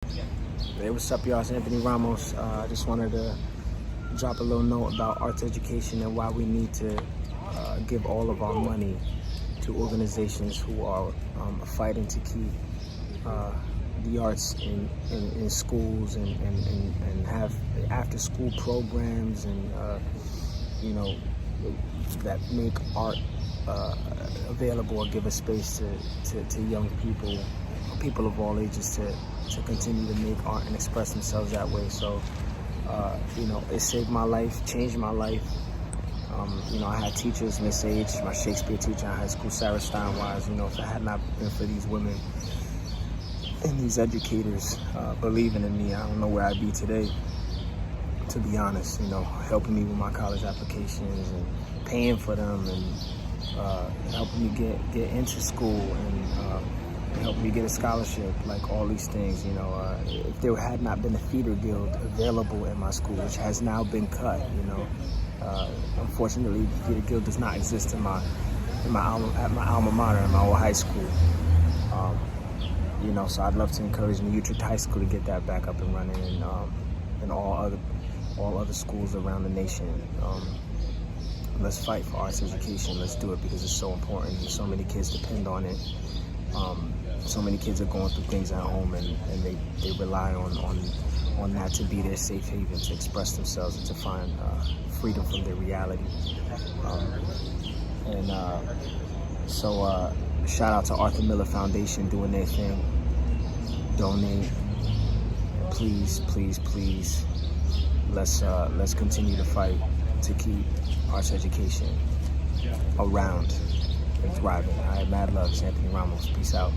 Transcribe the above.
Hey, what's up, y'all? It's Anthony Ramos. I just wanted to drop a little note about arts education and why we need to give all of our money to organizations who are fighting to keep the arts in schools and have after-school programs and that make art available or give a space to young people of all ages to continue to make art and express themselves that way. So it saved my life, changed my life. I had teachers, Miss H, my Shakespeare teacher in high school, Sarah Steinwise. If it had not been for these women and these educators believing in me, I don't know where I'd be today, to be honest. Helping me with my college applications and paying for them and helping me get into school and helped me get a scholarship, like all these things. If there had not been a theater guild available in my school, which has now been cut, unfortunately, the theater guild does not exist at my alma mater, in my old high school. So I'd love to encourage New Utrecht High School to get that back up and running, and all other schools around the nation. Let's fight for arts education. Let's do it because it's so important, and so many kids depend on it. So many kids are going through things at home, and they rely on that to be their safe haven, to express themselves and to find freedom from their reality. So shout out to Arthur Miller Foundation doing their thing. Donate, and please, let's continue to fight to keep arts education around and thriving. All right, mad love, it's Anthony Ramos. Peace out.